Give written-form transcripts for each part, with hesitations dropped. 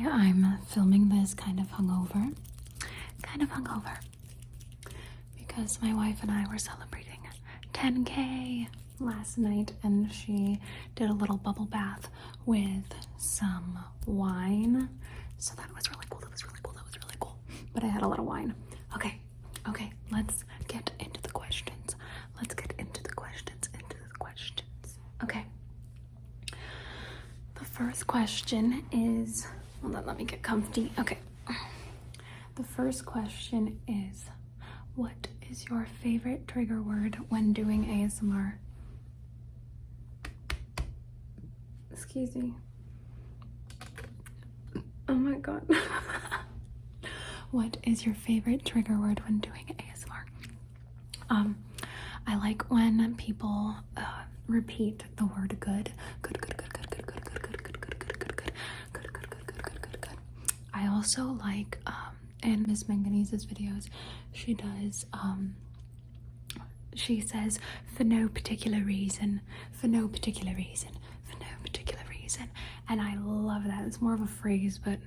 I'm filming this kind of hungover. Because my wife and I were celebrating 10K last night, and she did a little bubble bath with some wine. So that was really cool. But I had a little wine. Okay, let's get into the questions. Okay. The first question is, hold on, let me get comfy. Okay. The first question is, what is your favorite trigger word when doing ASMR? Excuse me. Oh my god. What is your favorite trigger word when doing ASMR? I like when people repeat the word good. Good. I also like in Miss Manganise's videos, she says for no particular reason, and I love that. It's more of a phrase, but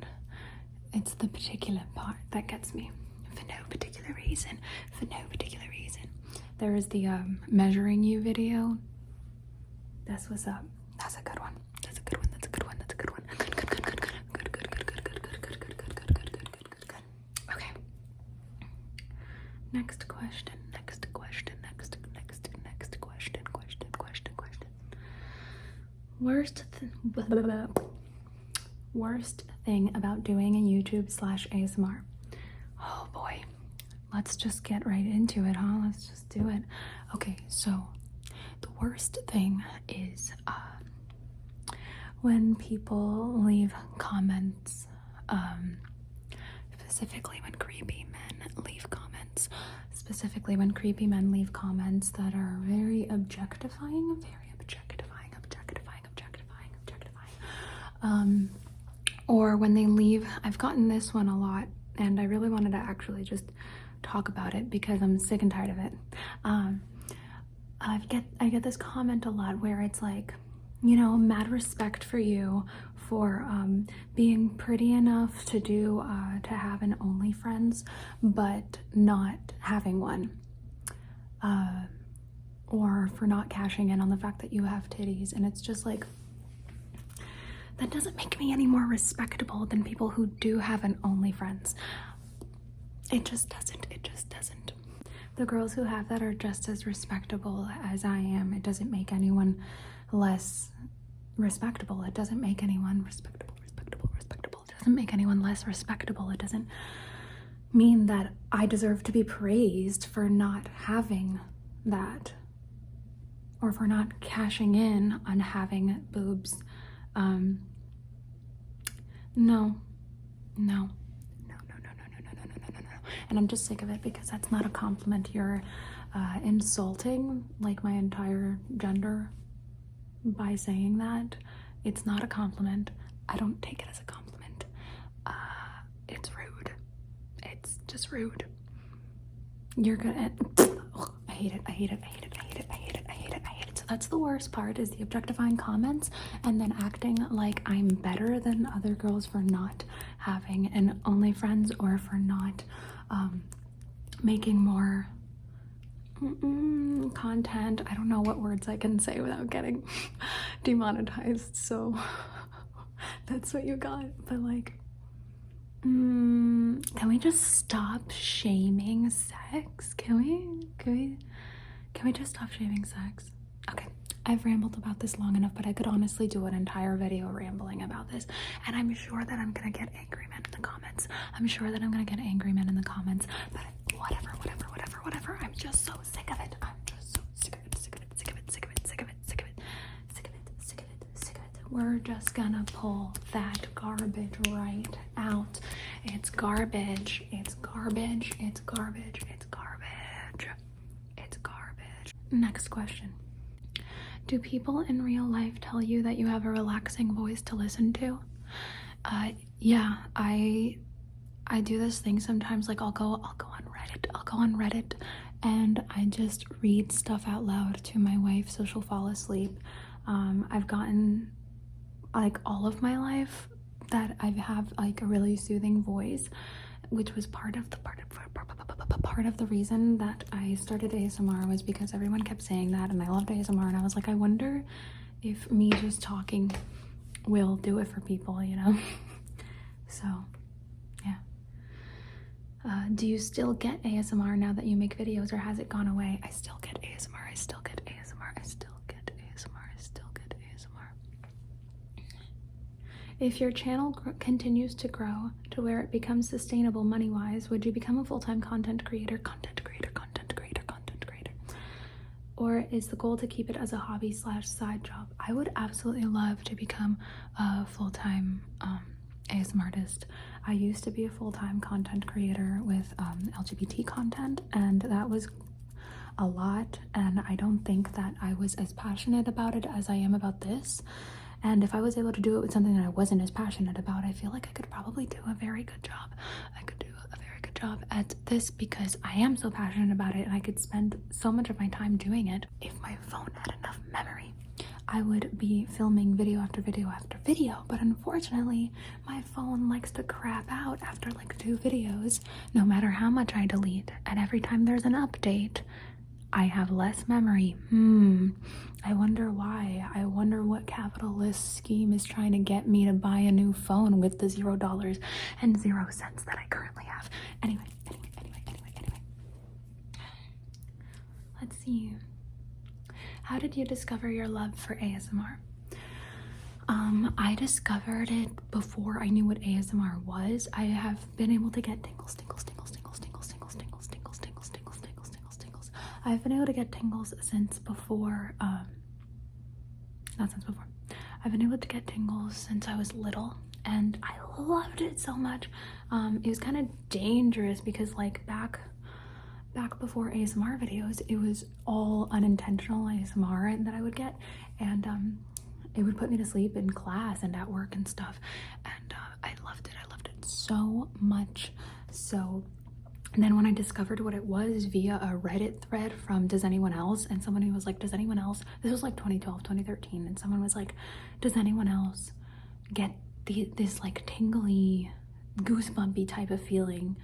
it's the particular part that gets me. For no particular reason. There is the measuring you video. That's what's up. That's a good one. Good. Okay. Next question. Worst thing about doing a YouTube/ASMR. Oh boy. Let's just get right into it, huh? Let's just do it. Okay, so the worst thing is when people leave comments, specifically when creepy men leave comments that are very objectifying, or when they leave. I've gotten this one a lot, and I really wanted to actually just talk about it because I'm sick and tired of it. I get this comment a lot where it's like, you know, mad respect for you for being pretty enough to do to have an OnlyFriends, but not having one, or for not cashing in on the fact that you have titties. And it's just like, that doesn't make me any more respectable than people who do have an OnlyFriends. It just doesn't. The girls who have that are just as respectable as I am. It doesn't make anyone less respectable. It doesn't make anyone respectable. It doesn't make anyone less respectable. It doesn't mean that I deserve to be praised for not having that, or for not cashing in on having boobs. No. And I'm just sick of it because that's not a compliment. You're insulting like my entire gender by saying that. It's not a compliment. I don't take it as a compliment. It's rude. It's just rude. You're gonna, I hate it. So that's the worst part, is the objectifying comments and then acting like I'm better than other girls for not having an OnlyFriends, or for not making more content. I don't know what words I can say without getting demonetized, so that's what you got. But like, can we just stop shaming sex? Can we just stop shaming sex? Okay, I've rambled about this long enough, but I could honestly do an entire video rambling about this, and I'm sure that I'm gonna get angry men in the comments. But whatever. I'm just so sick of it. We're just gonna pull that garbage right out. It's garbage. Next question. Do people in real life tell you that you have a relaxing voice to listen to? Yeah, I do this thing sometimes, like I'll go on Reddit and I just read stuff out loud to my wife so she'll fall asleep. I've gotten, like, all of my life that I have like a really soothing voice, which was part of the reason that I started ASMR, was because everyone kept saying that, and I loved ASMR, and I was like, I wonder if me just talking will do it for people, you know? So, yeah. Do you still get ASMR now that you make videos, or has it gone away? I still get ASMR, I still get ASMR, I still get ASMR, I still get ASMR. If your channel continues to grow to where it becomes sustainable money-wise, would you become a full-time content creator? Or is the goal to keep it as a hobby / side job? I would absolutely love to become a full-time ASMR artist. I used to be a full-time content creator with LGBT content, and that was a lot, and I don't think that I was as passionate about it as I am about this. And if I was able to do it with something that I wasn't as passionate about, I feel like I could probably do a very good job. I could do a very good job at this because I am so passionate about it, and I could spend so much of my time doing it. If my phone had enough memory, I would be filming video after video after video, but unfortunately my phone likes to crap out after like 2 videos, no matter how much I delete, and every time there's an update I have less memory. I wonder why. I wonder what capitalist scheme is trying to get me to buy a new phone with the $0 and 0 cents that I currently have. Anyway. Let's see. How did you discover your love for ASMR? I discovered it before I knew what ASMR was. I have been able to get tingles. I've been able to get tingles since before, not since before. I've been able to get tingles since I was little, and I loved it so much. It was kind of dangerous because like back before ASMR videos, it was all unintentional ASMR that I would get, and it would put me to sleep in class and at work and stuff, and I loved it so much. So and then when I discovered what it was via a Reddit thread from Does Anyone Else, and someone was like, does anyone else, this was like 2012, 2013, and someone was like, does anyone else get this like tingly, goosebumpy type of feeling,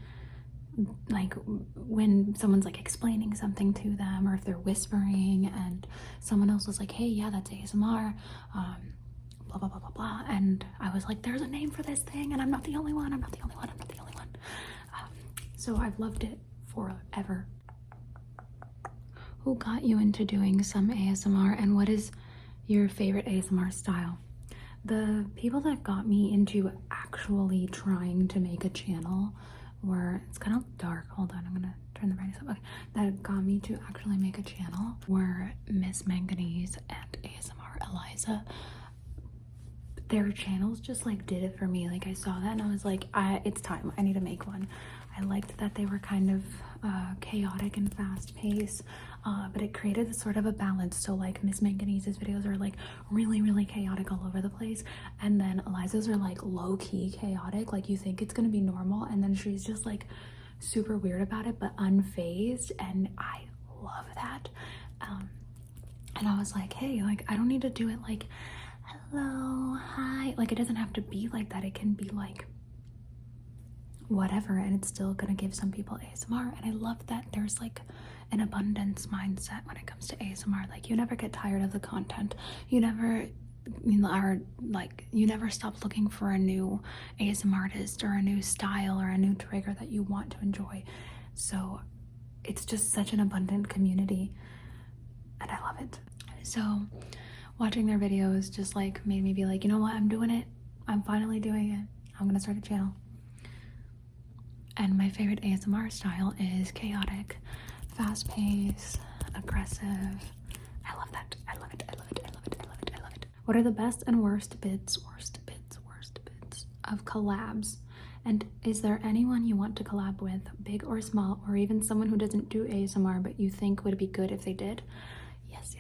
like when someone's like explaining something to them, or if they're whispering, and someone else was like, hey, yeah, that's ASMR, blah, blah, blah, blah, blah, and I was like, there's a name for this thing, and I'm not the only one. So I've loved it forever. Who got you into doing some ASMR, and what is your favorite ASMR style? The people that got me into actually trying to make a channel were, it's kind of dark, hold on, I'm gonna turn the brightness up. Okay, that got me to actually make a channel were Miss Manganese and ASMR Eliza. Their channels just like did it for me. Like I saw that and I was like, it's time, I need to make one. I liked that they were kind of chaotic and fast-paced, but it created sort of a balance. So like Miss Manganese's videos are like really chaotic all over the place, and then Eliza's are like low-key chaotic, like you think it's gonna be normal, and then she's just like super weird about it but unfazed, and I love that. And I was like, hey, like I don't need to do it like hello, hi, like it doesn't have to be like that. It can be like whatever, and it's still gonna give some people ASMR. And I love that there's like an abundance mindset when it comes to ASMR. Like you never get tired of the content, you never are like, you never stop looking for a new ASMR artist or a new style or a new trigger that you want to enjoy. So it's just such an abundant community, and I love it. So watching their videos just like made me be like, you know what, I'm doing it, I'm finally doing it, I'm gonna start a channel. And my favorite ASMR style is chaotic, fast-paced, aggressive. I love that. I love it. What are the best and worst bits of collabs? And is there anyone you want to collab with, big or small, or even someone who doesn't do ASMR but you think would be good if they did? Yes.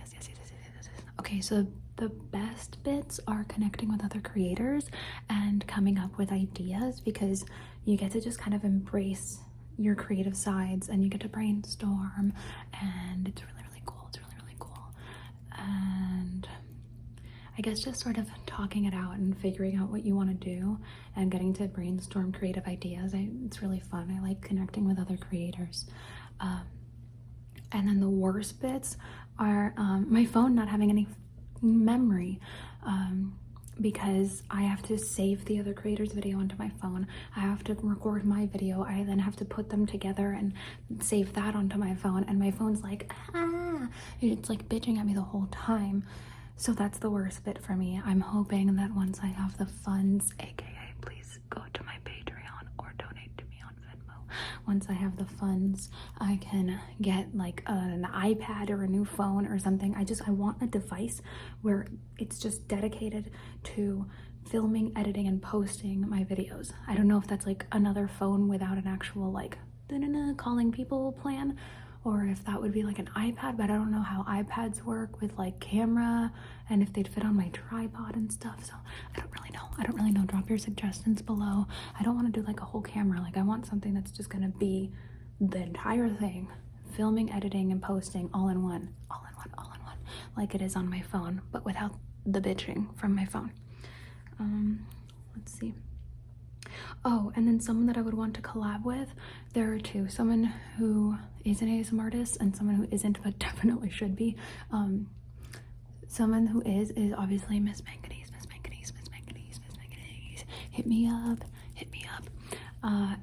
Okay, so the best bits are connecting with other creators and coming up with ideas, because you get to just kind of embrace your creative sides and you get to brainstorm, and it's really cool. And I guess just sort of talking it out and figuring out what you want to do and getting to brainstorm creative ideas. It's really fun. I like connecting with other creators. And then the worst bits are my phone not having any memory, because I have to save the other creator's video onto my phone. I have to record my video. I then have to put them together and save that onto my phone. And my phone's like, it's like bitching at me the whole time. So that's the worst bit for me. I'm hoping that once I have the funds, aka please go to my Patreon or donate to me on Venmo. Once I have the funds, I can get like an iPad or a new phone or something. I want a device where it's just dedicated to filming, editing, and posting my videos. I don't know if that's like another phone without an actual like calling people plan, or if that would be like an iPad, but I don't know how iPads work with like camera and if they'd fit on my tripod and stuff. So I don't really know. Drop your suggestions below. I don't want to do like a whole camera. Like I want something that's just gonna be the entire thing, filming, editing, and posting all in one, like it is on my phone, but without the bitching from my phone. Let's see. Oh, and then someone that I would want to collab with, there are two. Someone who is an ASMR artist and someone who isn't, but definitely should be. Someone who is obviously Miss Manganese. Hit me up.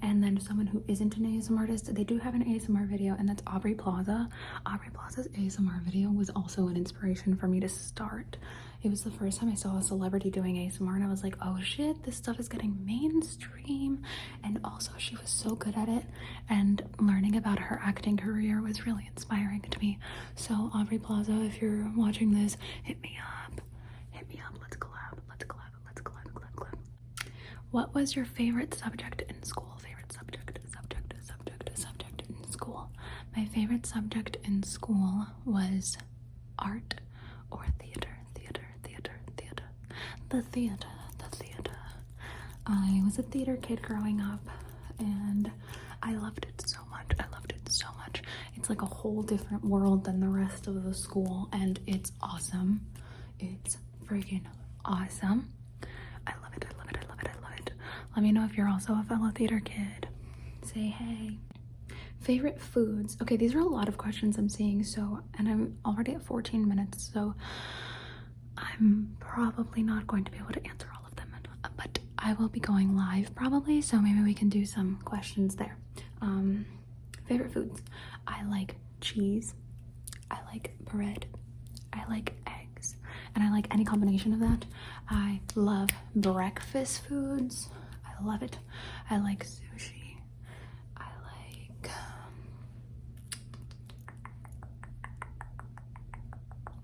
And then someone who isn't an ASMR artist, they do have an ASMR video, and that's Aubrey Plaza. Aubrey Plaza's ASMR video was also an inspiration for me to start. It was the first time I saw a celebrity doing ASMR, and I was like, oh shit, this stuff is getting mainstream. And also she was so good at it, and learning about her acting career was really inspiring to me. So Aubrey Plaza, if you're watching this, hit me up. Let's collab. What was your favorite subject in school? Subject in school. My favorite subject in school was art or theater. The theater. I was a theater kid growing up, and I loved it so much. It's like a whole different world than the rest of the school, and it's awesome. It's freaking awesome. I love it. Let me know if you're also a fellow theater kid. Say hey. Favorite foods. Okay, these are a lot of questions I'm seeing, and I'm already at 14 minutes, so I'm probably not going to be able to answer all of them, but I will be going live probably, so maybe we can do some questions there. Favorite foods. I like cheese, I like bread, I like eggs, and I like any combination of that. I love breakfast foods. I love it. I like sushi. I like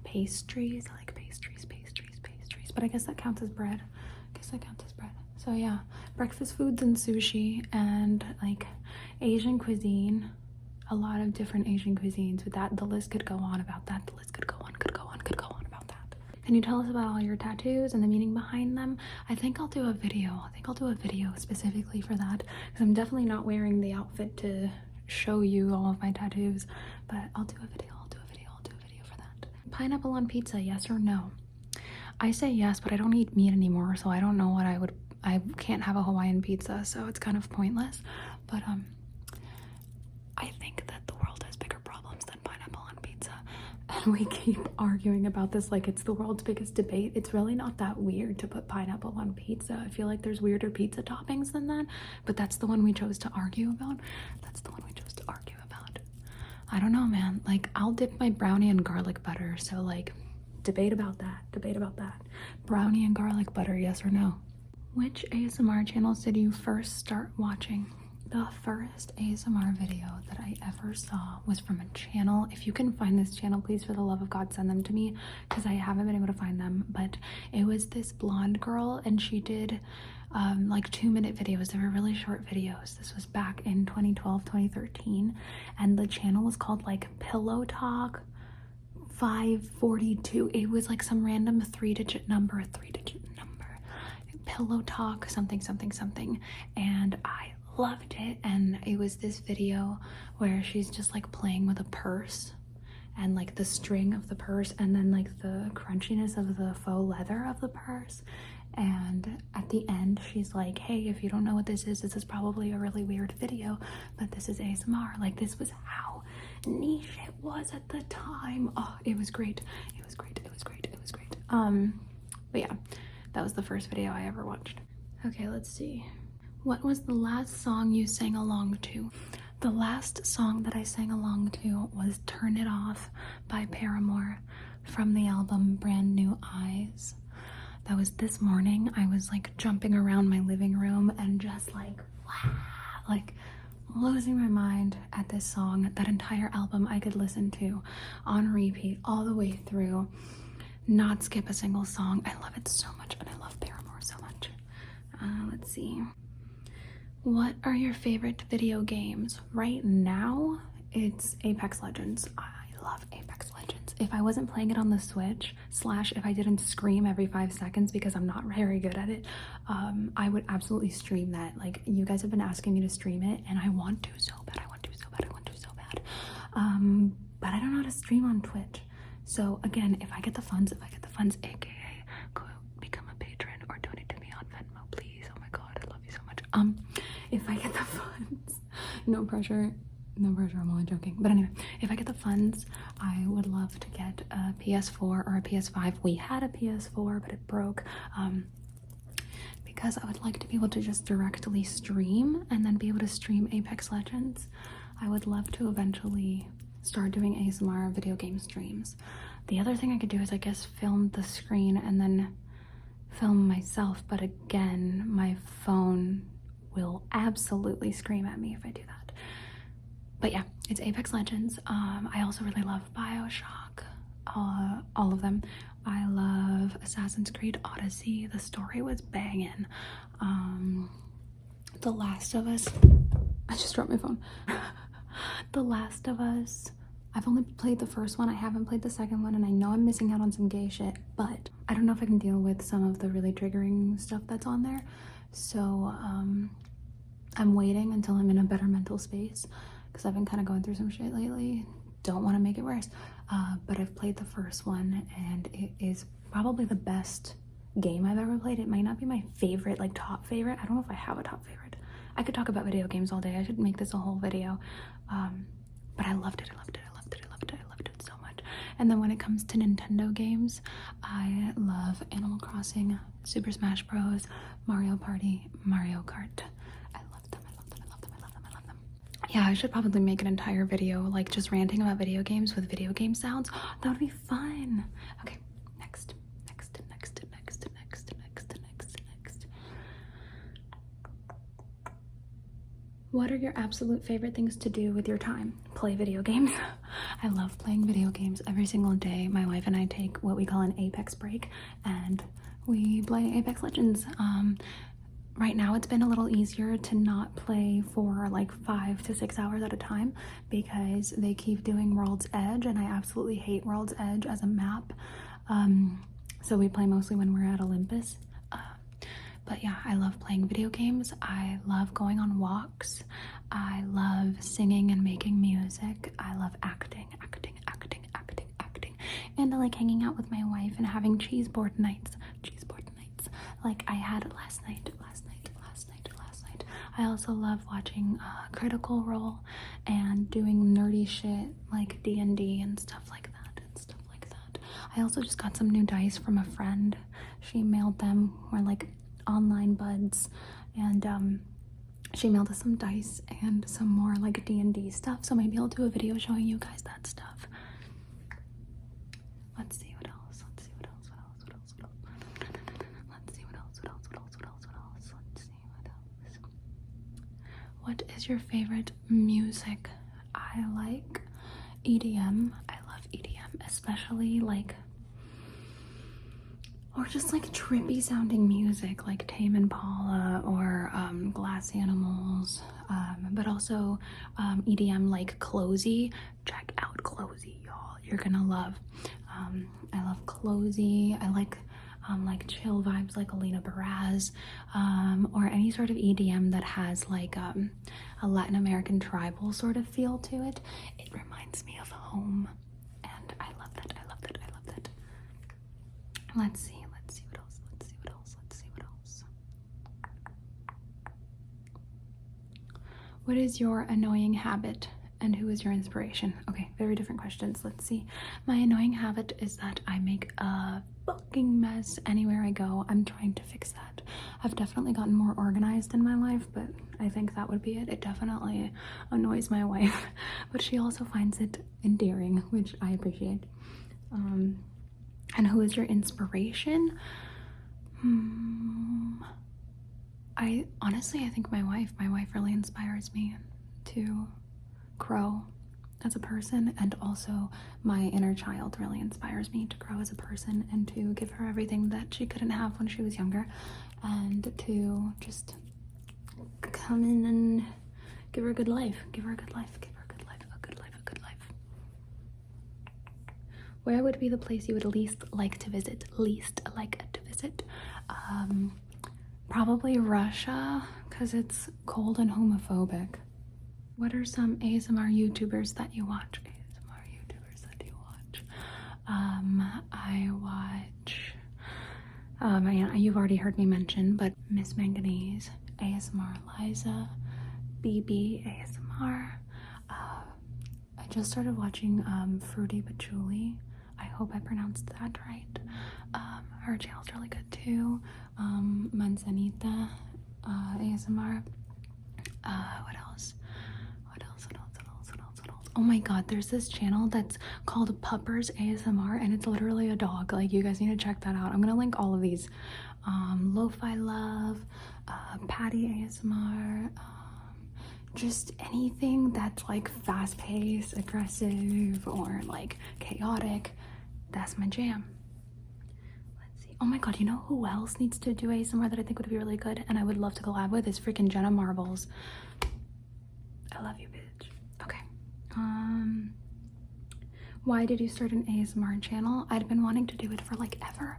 pastries. I like pastries, but I guess that counts as bread. So yeah, breakfast foods and sushi, and like Asian cuisine, a lot of different Asian cuisines. With that, the list could go on about that. The list could go on about that. Can you tell us about all your tattoos and the meaning behind them? I think I'll do a video. Specifically for that, because I'm definitely not wearing the outfit to show you all of my tattoos, but I'll do a video for that. Pineapple on pizza, yes or no? I say yes, but I don't eat meat anymore, so I don't know what I can't have a Hawaiian pizza, so it's kind of pointless. But I think that the world has bigger problems than pineapple on pizza, and we keep arguing about this like it's the world's biggest debate. It's really not that weird to put pineapple on pizza. I feel like there's weirder pizza toppings than that, but that's the one we chose to argue about. I don't know, man. Like, I'll dip my brownie in garlic butter, so like, debate about that. Brownie and garlic butter, yes or no? Which ASMR channels did you first start watching? The first ASMR video that I ever saw was from a channel. If you can find this channel, please, for the love of God, send them to me, because I haven't been able to find them. But it was this blonde girl, and she did like 2-minute videos. They were really short videos. This was back in 2012, 2013, and the channel was called like Pillow Talk 542. It was like some random three-digit number. Pillow Talk something, and I loved it. And it was this video where she's just like playing with a purse, and like the string of the purse, and then like the crunchiness of the faux leather of the purse. And at the end, she's like, hey, if you don't know what this is probably a really weird video, but this is ASMR. Like, this was how niche it was at the time. Oh, it was great. It was great. It was great. It was great. But yeah, that was the first video I ever watched. Okay, let's see. What was the last song you sang along to? The last song that I sang along to was Turn It Off by Paramore from the album Brand New Eyes. That was this morning. I was like jumping around my living room and just like, wow, like losing my mind at this song. That entire album I could listen to on repeat all the way through, not skip a single song. I love it so much, and I love Paramore so much. Let's see. What are your favorite video games? Right now, it's Apex Legends. I love Apex Legends. If I wasn't playing it on the Switch, / if I didn't scream every 5 seconds because I'm not very good at it, I would absolutely stream that. Like, you guys have been asking me to stream it, and I want to so bad. I want to so bad. I want to so bad. But I don't know how to stream on Twitch. So again, if I get the funds, aka become a patron or donate to me on Venmo, please. Oh my god, I love you so much. If I get the funds, no pressure, I'm only joking. But anyway, if I get the funds, I would love to get a PS4 or a PS5. We had a PS4, but it broke, because I would like to be able to just directly stream and then be able to stream Apex Legends. I would love to eventually start doing ASMR video game streams. The other thing I could do is, I guess, film the screen and then film myself, but again, my phone will absolutely scream at me if I do that. But yeah, it's Apex Legends. I also really love BioShock, all of them. I love Assassin's Creed Odyssey. The story was banging. The Last of Us. I just dropped my phone. The Last of Us. I've only played the first one. I haven't played the second one, and I know I'm missing out on some gay shit, but I don't know if I can deal with some of the really triggering stuff that's on there. So I'm waiting until I'm in a better mental space, because I've been kind of going through some shit lately. Don't want to make it worse. But I've played the first one, and it is probably the best game I've ever played. It might not be my favorite, like top favorite. I don't know if I have a top favorite. I could talk about video games all day. I should make this a whole video. But I loved it. I loved it. I loved it. I loved it. I loved it so much. And then when it comes to Nintendo games, I love Animal Crossing, Super Smash Bros, Mario Party, Mario Kart. I love them. I love them. I love them. I love them. I love them. Yeah, I should probably make an entire video, like just ranting about video games with video game sounds. That would be fun. Okay, next. What are your absolute favorite things to do with your time? Play video games. I love playing video games every single day. My wife and I take what we call an Apex break, and we play Apex Legends. Right now it's been a little easier to not play for like 5 to 6 hours at a time, because they keep doing World's Edge, and I absolutely hate World's Edge as a map. So we play mostly when we're at Olympus. But yeah, I love playing video games. I love going on walks. I love singing and making music. I love acting. And I like hanging out with my wife and having cheese board nights. Like I had last night. I also love watching Critical Role and doing nerdy shit like D&D and stuff like that. I also just got some new dice from a friend. She mailed them. We're like online buds, and she mailed us some dice and some more like D&D stuff, so maybe I'll do a video showing you guys that stuff. Let's see what else. What is your favorite music? I like EDM. I love EDM, especially like, or just like trippy sounding music like Tame Impala or Glass Animals, but also EDM like Closey. Check out Closey, y'all. You're gonna love. I love Closey. I like chill vibes like Alina Baraz, or any sort of EDM that has like a Latin American tribal sort of feel to it. It reminds me of home, Let's see what else. Let's see what else. What is your annoying habit and who is your inspiration? Okay, very different questions. Let's see. My annoying habit is that I make a fucking mess anywhere I go. I'm trying to fix that. I've definitely gotten more organized in my life, but I think that would be it. It definitely annoys my wife, but she also finds it endearing, which I appreciate. And who is your inspiration? I think my wife really inspires me to grow as a person, and also my inner child really inspires me to grow as a person and to give her everything that she couldn't have when she was younger, and to just come in and give her a good life, a good life. Where would be the place you would least like to visit? Probably Russia, because it's cold and homophobic. What are some ASMR YouTubers that you watch? I watch, you've already heard me mention, but Miss Manganese, ASMR Liza, BB ASMR. I just started watching Fruity Patchouli. I hope I pronounced that right. Her channel's really good too. Manzanita ASMR. What else? Oh my god, there's this channel that's called Puppers ASMR, and it's literally a dog. Like, you guys need to check that out. I'm gonna link all of these. Lo-Fi Love, Patty ASMR, just anything that's like fast-paced, aggressive, or like chaotic. That's my jam. Let's see. Oh my god, you know who else needs to do ASMR that I think would be really good and I would love to collab with is freaking Jenna Marbles. I love you, bitch. Okay. Why did you start an ASMR channel? I'd been wanting to do it for like ever.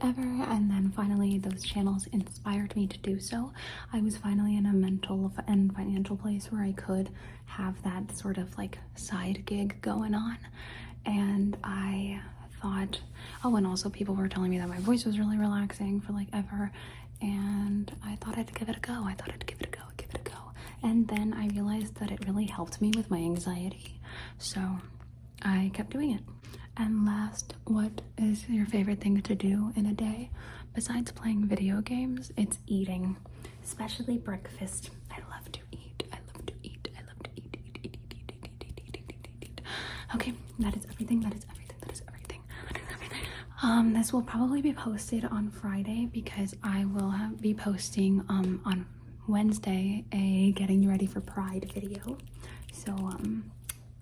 And then finally those channels inspired me to do so. I was finally in a mental and financial place where I could have that sort of like side gig going on, and I thought, oh, and also people were telling me that my voice was really relaxing for like ever, and I thought I'd give it a go. And then I realized that it really helped me with my anxiety, so I kept doing it. And last, what is your favorite thing to do in a day? Besides playing video games, it's eating, especially breakfast. I love to eat. Okay, that is everything. This will probably be posted on Friday because I will be posting on Wednesday a getting ready for Pride video. So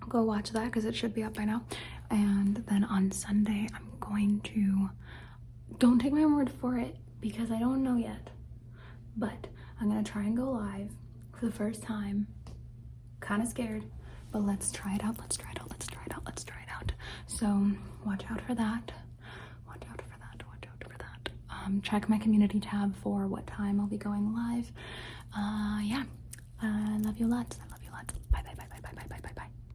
go watch that because it should be up by now. And then on Sunday I'm going to, don't take my word for it because I don't know yet, but I'm gonna try and go live for the first time. Kind of scared, but let's try it out. So watch out for that. Check my community tab for what time I'll be going live. Yeah, I love you lots.